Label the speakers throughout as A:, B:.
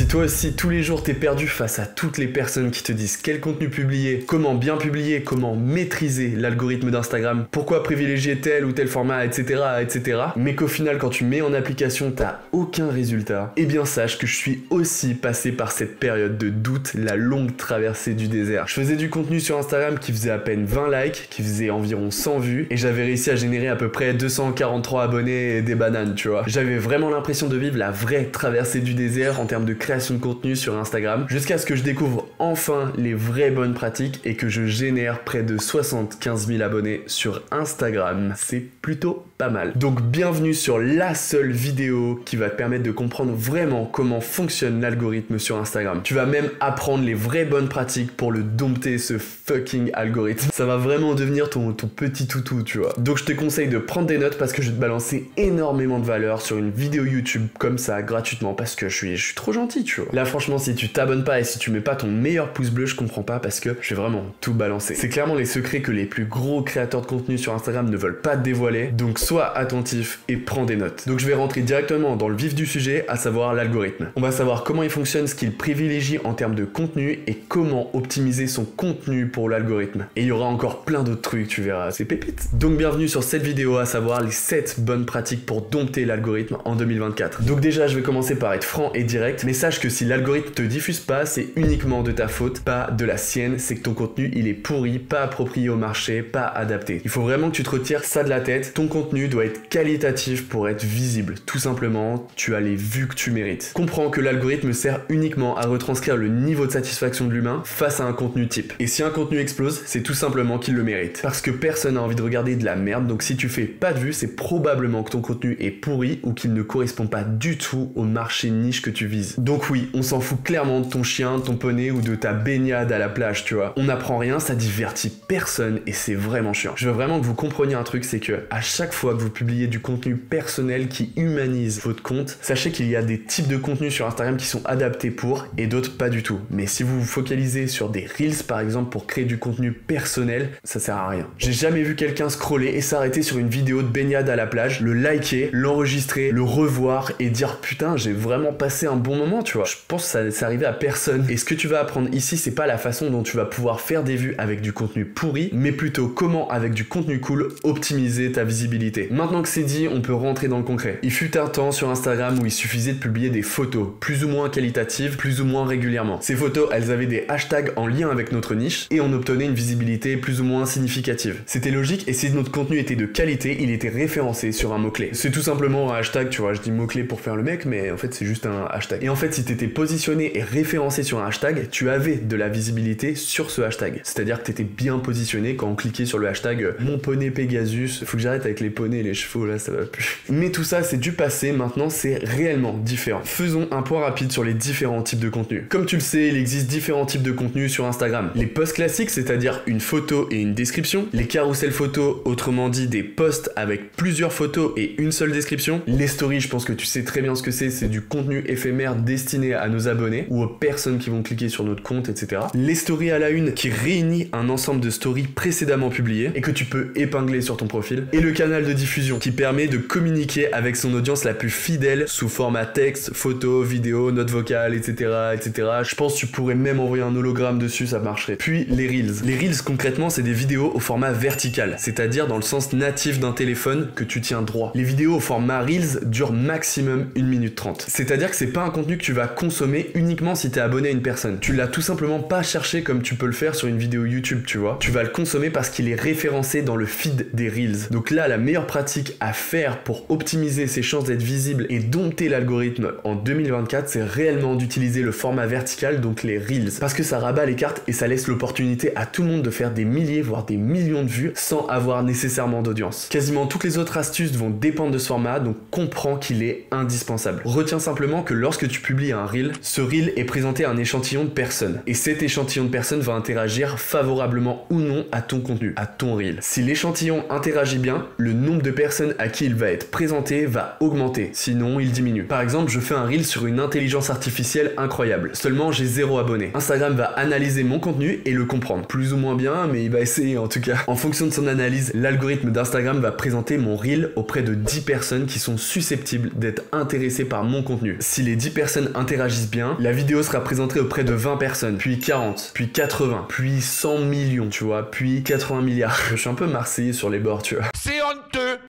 A: Si toi aussi tous les jours t'es perdu face à toutes les personnes qui te disent quel contenu publier, comment bien publier, comment maîtriser l'algorithme d'Instagram, pourquoi privilégier tel ou tel format, etc., etc., mais qu'au final quand tu mets en application t'as aucun résultat, eh bien sache que je suis aussi passé par cette période de doute, la longue traversée du désert. Je faisais du contenu sur Instagram qui faisait à peine 20 likes, qui faisait environ 100 vues, et j'avais réussi à générer à peu près 243 abonnés et des bananes, tu vois. J'avais vraiment l'impression de vivre la vraie traversée du désert en termes de création de contenu sur Instagram, jusqu'à ce que je découvre enfin les vraies bonnes pratiques et que je génère près de 75 000 abonnés sur Instagram. C'est plutôt pas mal. Donc bienvenue sur la seule vidéo qui va te permettre de comprendre vraiment comment fonctionne l'algorithme sur Instagram. Tu vas même apprendre les vraies bonnes pratiques pour le dompter, ce fucking algorithme. Ça va vraiment devenir ton petit toutou, tu vois. Donc je te conseille de prendre des notes parce que je vais te balancer énormément de valeur sur une vidéo YouTube comme ça, gratuitement, parce que je suis trop gentil, tu vois. Là franchement, si tu t'abonnes pas et si tu mets pas ton meilleur pouce bleu, je comprends pas parce que je vais vraiment tout balancer. C'est clairement les secrets que les plus gros créateurs de contenu sur Instagram ne veulent pas te dévoiler, donc sois attentif et prends des notes. Donc je vais rentrer directement dans le vif du sujet, à savoir l'algorithme. On va savoir comment il fonctionne, ce qu'il privilégie en termes de contenu et comment optimiser son contenu pour l'algorithme. Et il y aura encore plein d'autres trucs, tu verras, c'est pépite. Donc bienvenue sur cette vidéo, à savoir les 7 bonnes pratiques pour dompter l'algorithme en 2024. Donc déjà, je vais commencer par être franc et direct, mais sache que si l'algorithme te diffuse pas, c'est uniquement de ta faute, pas de la sienne, c'est que ton contenu il est pourri, pas approprié au marché, pas adapté. Il faut vraiment que tu te retires ça de la tête, ton contenu doit être qualitatif pour être visible. Tout simplement, tu as les vues que tu mérites. Comprends que l'algorithme sert uniquement à retranscrire le niveau de satisfaction de l'humain face à un contenu type. Et si un contenu explose, c'est tout simplement qu'il le mérite. Parce que personne n'a envie de regarder de la merde, donc si tu fais pas de vues, c'est probablement que ton contenu est pourri ou qu'il ne correspond pas du tout au marché niche que tu vises. Donc oui, on s'en fout clairement de ton chien, de ton poney ou de ta baignade à la plage, tu vois. On n'apprend rien, ça divertit personne et c'est vraiment chiant. Je veux vraiment que vous compreniez un truc, c'est que à chaque fois que vous publiez du contenu personnel qui humanise votre compte, sachez qu'il y a des types de contenus sur Instagram qui sont adaptés pour et d'autres pas du tout. Mais si vous vous focalisez sur des Reels par exemple pour créer du contenu personnel, ça sert à rien. J'ai jamais vu quelqu'un scroller et s'arrêter sur une vidéo de baignade à la plage, le liker, l'enregistrer, le revoir et dire putain j'ai vraiment passé un bon moment, tu vois. Je pense que ça arrivait à personne. Et ce que tu vas apprendre ici, c'est pas la façon dont tu vas pouvoir faire des vues avec du contenu pourri, mais plutôt comment avec du contenu cool optimiser ta visibilité. Maintenant que c'est dit, on peut rentrer dans le concret. Il fut un temps sur Instagram où il suffisait de publier des photos, plus ou moins qualitatives, plus ou moins régulièrement. Ces photos, elles avaient des hashtags en lien avec notre niche et on obtenait une visibilité plus ou moins significative. C'était logique et si notre contenu était de qualité, il était référencé sur un mot-clé. C'est tout simplement un hashtag, tu vois, je dis mot-clé pour faire le mec, mais en fait c'est juste un hashtag. Et en fait, si t'étais positionné et référencé sur un hashtag, tu avais de la visibilité sur ce hashtag. C'est-à-dire que t'étais bien positionné quand on cliquait sur le hashtag mon poney Pegasus. Faut que j'arrête avec les poneys et les chevaux, là ça va plus. Mais tout ça c'est du passé, maintenant c'est réellement différent. Faisons un point rapide sur les différents types de contenus. Comme tu le sais, il existe différents types de contenus sur Instagram. Les posts classiques, c'est-à-dire une photo et une description. Les carousels photos, autrement dit des posts avec plusieurs photos et une seule description. Les stories, je pense que tu sais très bien ce que c'est du contenu éphémère destiné à nos abonnés ou aux personnes qui vont cliquer sur notre compte, etc. Les stories à la une qui réunit un ensemble de stories précédemment publiées et que tu peux épingler sur ton profil. Et le canal de diffusion qui permet de communiquer avec son audience la plus fidèle sous format texte, photo, vidéo, note vocale, etc., etc. Je pense que tu pourrais même envoyer un hologramme dessus, ça marcherait. Puis les Reels. Les Reels concrètement c'est des vidéos au format vertical, c'est-à-dire dans le sens natif d'un téléphone que tu tiens droit. Les vidéos au format Reels durent maximum 1 minute 30. C'est-à-dire que c'est pas un contenu que tu vas consommer uniquement si t'es abonné à une personne. Tu l'as tout simplement pas cherché comme tu peux le faire sur une vidéo YouTube, tu vois. Tu vas le consommer parce qu'il est référencé dans le feed des Reels. Donc là, la meilleure pratique à faire pour optimiser ses chances d'être visible et dompter l'algorithme en 2024, c'est réellement d'utiliser le format vertical, donc les Reels. Parce que ça rabat les cartes et ça laisse l'opportunité à tout le monde de faire des milliers, voire des millions de vues sans avoir nécessairement d'audience. Quasiment toutes les autres astuces vont dépendre de ce format, donc comprends qu'il est indispensable. Retiens simplement que lorsque tu publies un Reel, ce Reel est présenté à un échantillon de personnes. Et cet échantillon de personnes va interagir favorablement ou non à ton contenu, à ton Reel. Si l'échantillon interagit bien, le nombre de personnes à qui il va être présenté va augmenter, sinon il diminue. Par exemple, je fais un reel sur une intelligence artificielle incroyable, seulement j'ai 0 abonnés. Instagram va analyser mon contenu et le comprendre, plus ou moins bien, mais il va essayer en tout cas. En fonction de son analyse, l'algorithme d'Instagram va présenter mon reel auprès de 10 personnes qui sont susceptibles d'être intéressées par mon contenu. Si les 10 personnes interagissent bien, la vidéo sera présentée auprès de 20 personnes, puis 40, puis 80, puis 100 millions, tu vois, puis 80 milliards. Je suis un peu marseillais sur les bords, tu vois.
B: C'est honteux!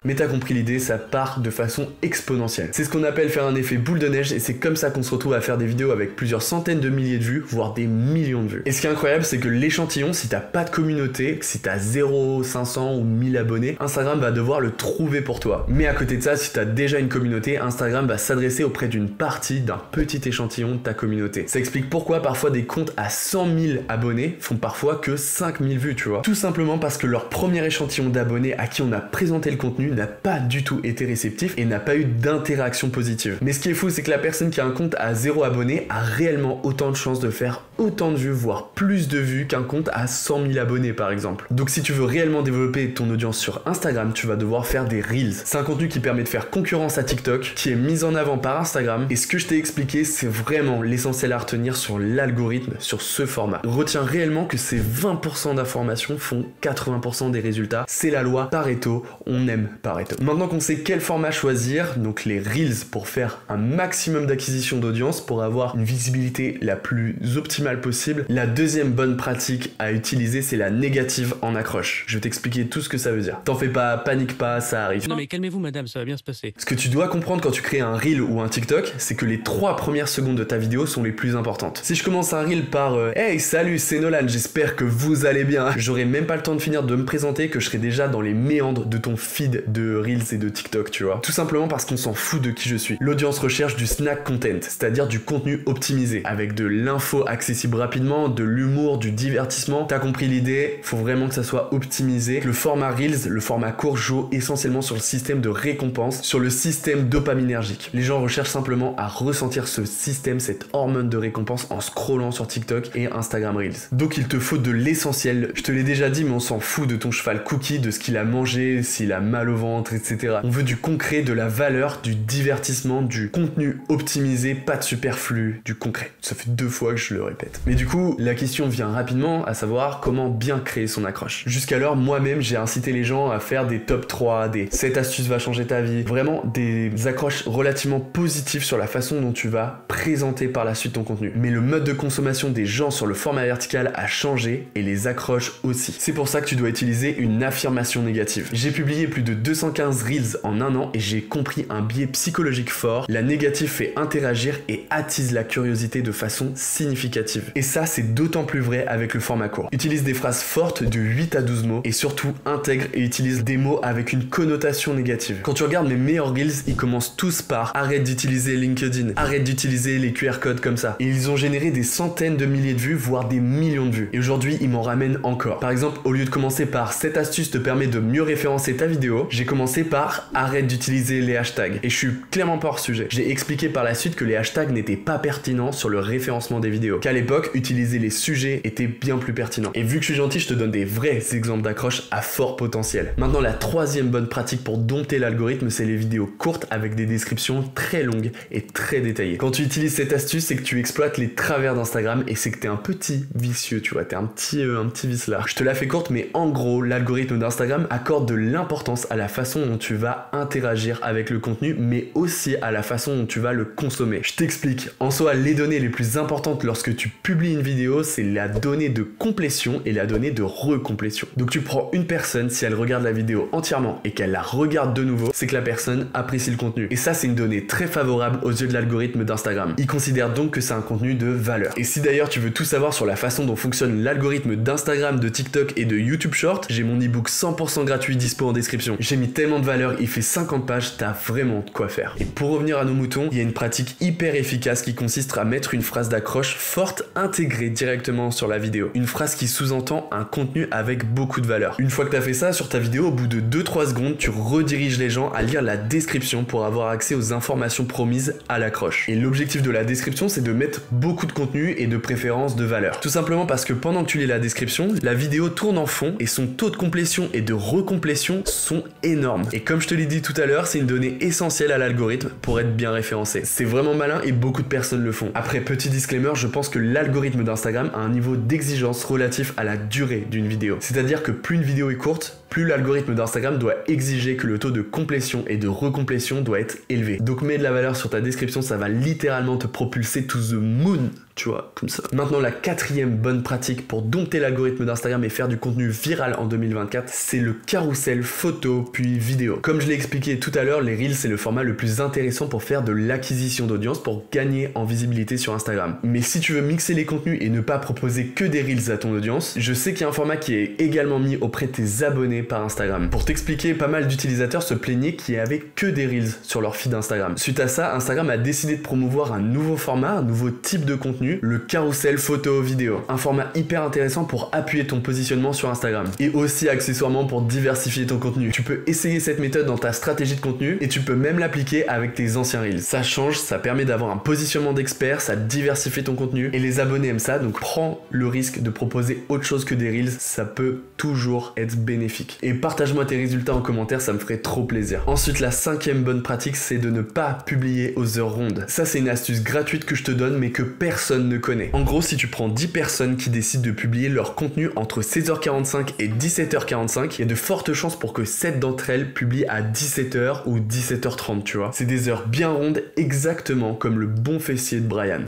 A: Mais t'as compris l'idée, ça part de façon exponentielle. C'est ce qu'on appelle faire un effet boule de neige et c'est comme ça qu'on se retrouve à faire des vidéos avec plusieurs centaines de milliers de vues, voire des millions de vues. Et ce qui est incroyable, c'est que l'échantillon, si t'as pas de communauté, si t'as 0, 500 ou 1000 abonnés, Instagram va devoir le trouver pour toi. Mais à côté de ça, si t'as déjà une communauté, Instagram va s'adresser auprès d'une partie d'un petit échantillon de ta communauté. Ça explique pourquoi parfois des comptes à 100 000 abonnés font parfois que 5000 vues, tu vois. Tout simplement parce que leur premier échantillon d'abonnés à qui on a présenté le contenu n'a pas du tout été réceptif et n'a pas eu d'interaction positive. Mais ce qui est fou, c'est que la personne qui a un compte à 0 abonnés a réellement autant de chances de faire autant de vues, voire plus de vues qu'un compte à 100 000 abonnés par exemple. Donc si tu veux réellement développer ton audience sur Instagram, tu vas devoir faire des Reels. C'est un contenu qui permet de faire concurrence à TikTok, qui est mis en avant par Instagram, et ce que je t'ai expliqué, c'est vraiment l'essentiel à retenir sur l'algorithme, sur ce format. Retiens réellement que ces 20% d'informations font 80% des résultats. C'est la loi Pareto, on aime Pareto. Maintenant qu'on sait quel format choisir, donc les Reels pour faire un maximum d'acquisition d'audience, pour avoir une visibilité la plus optimale possible, la deuxième bonne pratique à utiliser, c'est la négative en accroche. Je vais t'expliquer tout ce que ça veut dire. T'en fais pas, panique pas, ça arrive.
C: Non mais calmez-vous madame, ça va bien se passer.
A: Ce que tu dois comprendre quand tu crées un Reel ou un TikTok, c'est que les 3 premières secondes de ta vidéo sont les plus importantes. Si je commence un Reel par Hey salut, c'est Nolan, j'espère que vous allez bien, j'aurai même pas le temps de finir de me présenter que je serai déjà dans les méandres de ton feed de Reels et de TikTok, tu vois. Tout simplement parce qu'on s'en fout de qui je suis. L'audience recherche du snack content, c'est-à-dire du contenu optimisé, avec de l'info accessible rapidement, de l'humour, du divertissement. T'as compris l'idée, faut vraiment que ça soit optimisé. Le format Reels, le format court, joue essentiellement sur le système de récompense, sur le système dopaminergique. Les gens recherchent simplement à ressentir ce système, cette hormone de récompense en scrollant sur TikTok et Instagram Reels. Donc il te faut de l'essentiel. Je te l'ai déjà dit, mais on s'en fout de ton cheval Cookie, de ce qu'il a mangé, s'il a mal au ventre, etc. On veut du concret, de la valeur, du divertissement, du contenu optimisé, pas de superflu, du concret. Ça fait 2 fois que je le répète. Mais du coup, la question vient rapidement, à savoir comment bien créer son accroche. Jusqu'alors, moi-même, j'ai incité les gens à faire des top 3, des 7 astuces va changer ta vie, vraiment des accroches relativement positives sur la façon dont tu vas présenter par la suite ton contenu. Mais le mode de consommation des gens sur le format vertical a changé et les accroches aussi. C'est pour ça que tu dois utiliser une affirmation négative. J'ai publié plus de 215 Reels en un an et j'ai compris un biais psychologique fort. La négative fait interagir et attise la curiosité de façon significative. Et ça, c'est d'autant plus vrai avec le format court. Utilise des phrases fortes de 8 à 12 mots et surtout intègre et utilise des mots avec une connotation négative. Quand tu regardes mes meilleurs Reels, ils commencent tous par arrête d'utiliser LinkedIn, arrête d'utiliser les QR codes comme ça. Et ils ont généré des centaines de milliers de vues, voire des millions de vues. Et aujourd'hui, ils m'en ramènent encore. Par exemple, au lieu de commencer par cette astuce te permet de mieux référencer ta vidéo, j'ai commencé par arrête d'utiliser les hashtags. Et je suis clairement pas hors sujet. J'ai expliqué par la suite que les hashtags n'étaient pas pertinents sur le référencement des vidéos. Qu'à l'époque, utiliser les sujets était bien plus pertinent. Et vu que je suis gentil, je te donne des vrais exemples d'accroche à fort potentiel. Maintenant, la troisième bonne pratique pour dompter l'algorithme, c'est les vidéos courtes avec des descriptions très longues et très détaillées. Quand tu utilises cette astuce, c'est que tu exploites les travers d'Instagram et c'est que t'es un petit vicieux, tu vois, t'es un petit vicelard. Je te la fais courte, mais en gros, l'algorithme d'Instagram accorde de l'importance à la façon dont tu vas interagir avec le contenu, mais aussi à la façon dont tu vas le consommer. Je t'explique. En soi, les données les plus importantes lorsque tu publies une vidéo, c'est la donnée de complétion et la donnée de recomplétion. Donc tu prends une personne, si elle regarde la vidéo entièrement et qu'elle la regarde de nouveau, c'est que la personne apprécie le contenu. Et ça, c'est une donnée très favorable aux yeux de l'algorithme d'Instagram. Il considère donc que c'est un contenu de valeur. Et si d'ailleurs tu veux tout savoir sur la façon dont fonctionne l'algorithme d'Instagram, de TikTok et de YouTube Short, j'ai mon ebook 100% gratuit dispo en description. J'ai mis tellement de valeur, il fait 50 pages, t'as vraiment de quoi faire. Et pour revenir à nos moutons, il y a une pratique hyper efficace qui consiste à mettre une phrase d'accroche forte intégrée directement sur la vidéo. Une phrase qui sous-entend un contenu avec beaucoup de valeur. Une fois que t'as fait ça sur ta vidéo, au bout de 2-3 secondes, tu rediriges les gens à lire la description pour avoir accès aux informations promises à l'accroche. Et l'objectif de la description, c'est de mettre beaucoup de contenu et de préférence de valeur. Tout simplement parce que pendant que tu lis la description, la vidéo tourne en fond et son taux de complétion et de recomplétion sont énorme. Et comme je te l'ai dit tout à l'heure, c'est une donnée essentielle à l'algorithme pour être bien référencé. C'est vraiment malin et beaucoup de personnes le font. Après, petit disclaimer, je pense que l'algorithme d'Instagram a un niveau d'exigence relatif à la durée d'une vidéo. C'est-à-dire que plus une vidéo est courte, plus l'algorithme d'Instagram doit exiger que le taux de complétion et de recomplétion doit être élevé. Donc mets de la valeur sur ta description, ça va littéralement te propulser to the moon, tu vois, comme ça. Maintenant, la quatrième bonne pratique pour dompter l'algorithme d'Instagram et faire du contenu viral en 2024, c'est le carrousel photo puis vidéo. Comme je l'ai expliqué tout à l'heure, les Reels, c'est le format le plus intéressant pour faire de l'acquisition d'audience, pour gagner en visibilité sur Instagram. Mais si tu veux mixer les contenus et ne pas proposer que des Reels à ton audience, je sais qu'il y a un format qui est également mis auprès de tes abonnés par Instagram. Pour t'expliquer, pas mal d'utilisateurs se plaignaient qu'il n'y avait que des Reels sur leur feed Instagram. Suite à ça, Instagram a décidé de promouvoir un nouveau format, un nouveau type de contenu, le carrousel photo vidéo. Un format hyper intéressant pour appuyer ton positionnement sur Instagram. Et aussi accessoirement pour diversifier ton contenu. Tu peux essayer cette méthode dans ta stratégie de contenu et tu peux même l'appliquer avec tes anciens Reels. Ça change, ça permet d'avoir un positionnement d'expert, ça diversifie ton contenu et les abonnés aiment ça, donc prends le risque de proposer autre chose que des Reels, ça peut toujours être bénéfique. Et partage-moi tes résultats en commentaire, ça me ferait trop plaisir. Ensuite, la cinquième bonne pratique, c'est de ne pas publier aux heures rondes. Ça, c'est une astuce gratuite que je te donne, mais que personne ne connaît. En gros, si tu prends 10 personnes qui décident de publier leur contenu entre 16h45 et 17h45, il y a de fortes chances pour que 7 d'entre elles publient à 17h ou 17h30, tu vois. C'est des heures bien rondes, exactement comme le bon fessier de Brian.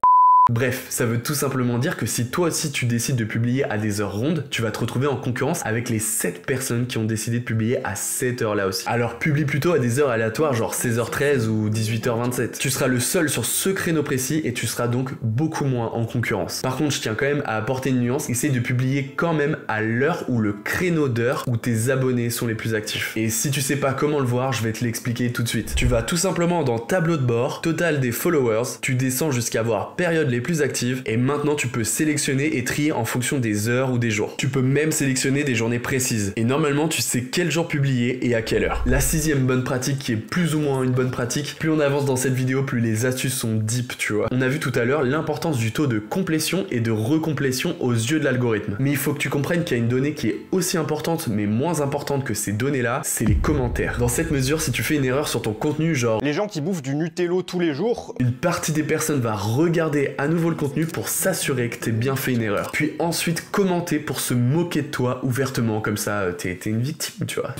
A: Bref, ça veut tout simplement dire que si toi aussi tu décides de publier à des heures rondes, tu vas te retrouver en concurrence avec les 7 personnes qui ont décidé de publier à cette heure-là aussi. Alors publie plutôt à des heures aléatoires, genre 16h13 ou 18h27. Tu seras le seul sur ce créneau précis et tu seras donc beaucoup moins en concurrence. Par contre, je tiens quand même à apporter une nuance, essaye de publier quand même à l'heure ou le créneau d'heure où tes abonnés sont les plus actifs. Et si tu sais pas comment le voir, je vais te l'expliquer tout de suite. Tu vas tout simplement dans tableau de bord, total des followers, tu descends jusqu'à voir période les plus actives et maintenant tu peux sélectionner et trier en fonction des heures ou des jours. Tu peux même sélectionner des journées précises et normalement tu sais quel jour publier et à quelle heure. La sixième bonne pratique qui est plus ou moins une bonne pratique, plus on avance dans cette vidéo plus les astuces sont deep, tu vois. On a vu tout à l'heure l'importance du taux de complétion et de recomplétion aux yeux de l'algorithme. Mais il faut que tu comprennes qu'il y a une donnée qui est aussi importante mais moins importante que ces données là, c'est les commentaires. Dans cette mesure, si tu fais une erreur sur ton contenu, genre
B: les gens qui bouffent du Nutello tous les jours,
A: une partie des personnes va regarder à nouveau le contenu pour s'assurer que t'aies bien fait une erreur. Puis ensuite commenter pour se moquer de toi ouvertement, comme ça t'es une victime, tu vois.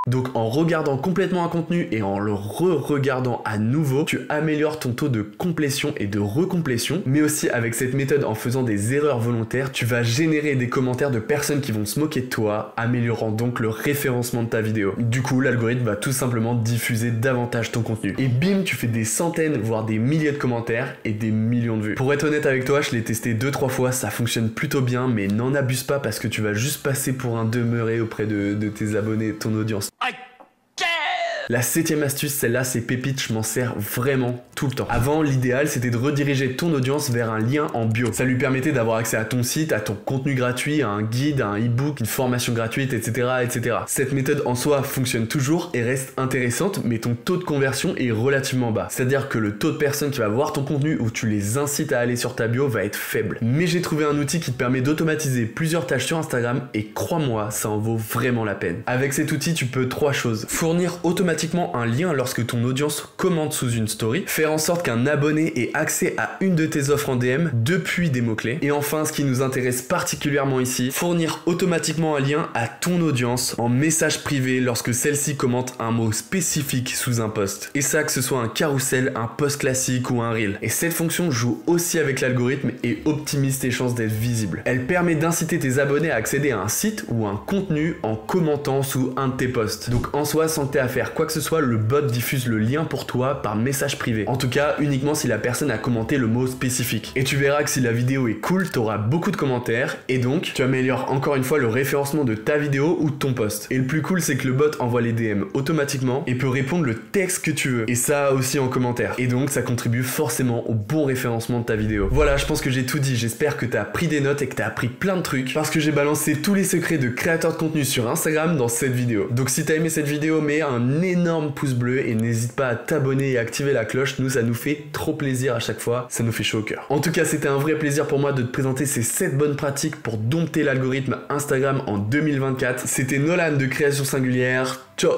A: Donc en regardant complètement un contenu et en le re-regardant à nouveau, tu améliores ton taux de complétion et de recomplétion, mais aussi avec cette méthode en faisant des erreurs volontaires, tu vas générer des commentaires de personnes qui vont se moquer de toi, améliorant donc le référencement de ta vidéo. Du coup, l'algorithme va tout simplement diffuser davantage ton contenu. Et bim, tu fais des centaines, voire des milliers de commentaires et des millions de vues. Pour être honnête avec toi, je l'ai testé 2-3 fois, ça fonctionne plutôt bien, mais n'en abuse pas parce que tu vas juste passer pour un demeuré auprès de tes abonnés et de ton audience. La septième astuce, celle-là, c'est pépite, je m'en sers vraiment tout le temps. Avant, l'idéal, c'était de rediriger ton audience vers un lien en bio. Ça lui permettait d'avoir accès à ton site, à ton contenu gratuit, à un guide, à un e-book, une formation gratuite, etc., etc. Cette méthode en soi fonctionne toujours et reste intéressante, mais ton taux de conversion est relativement bas. C'est-à-dire que le taux de personnes qui va voir ton contenu ou tu les incites à aller sur ta bio va être faible. Mais j'ai trouvé un outil qui te permet d'automatiser plusieurs tâches sur Instagram et crois-moi, ça en vaut vraiment la peine. Avec cet outil, tu peux 3 choses. Fournir automatiquement un lien lorsque ton audience commente sous une story, faire en sorte qu'un abonné ait accès à une de tes offres en DM depuis des mots-clés, et enfin ce qui nous intéresse particulièrement ici, fournir automatiquement un lien à ton audience en message privé lorsque celle-ci commente un mot spécifique sous un post. Et ça, que ce soit un carrousel, un post classique ou un reel. Et cette fonction joue aussi avec l'algorithme et optimise tes chances d'être visible. Elle permet d'inciter tes abonnés à accéder à un site ou un contenu en commentant sous un de tes posts. Donc en soi, sans que tu aies à faire quoi que ce soit, le bot diffuse le lien pour toi par message privé. En tout cas, uniquement si la personne a commenté le mot spécifique. Et tu verras que si la vidéo est cool, tu auras beaucoup de commentaires et donc tu améliores encore une fois le référencement de ta vidéo ou de ton post. Et le plus cool, c'est que le bot envoie les DM automatiquement et peut répondre le texte que tu veux. Et ça aussi en commentaire. Et donc ça contribue forcément au bon référencement de ta vidéo. Voilà, je pense que j'ai tout dit. J'espère que tu as pris des notes et que tu as appris plein de trucs parce que j'ai balancé tous les secrets de créateur de contenu sur Instagram dans cette vidéo. Donc si tu as aimé cette vidéo, mets un énorme énorme pouce bleu et n'hésite pas à t'abonner et activer la cloche, nous ça nous fait trop plaisir à chaque fois, ça nous fait chaud au cœur. En tout cas, c'était un vrai plaisir pour moi de te présenter ces 7 bonnes pratiques pour dompter l'algorithme Instagram en 2024. C'était Nolan de Création Singulière, ciao.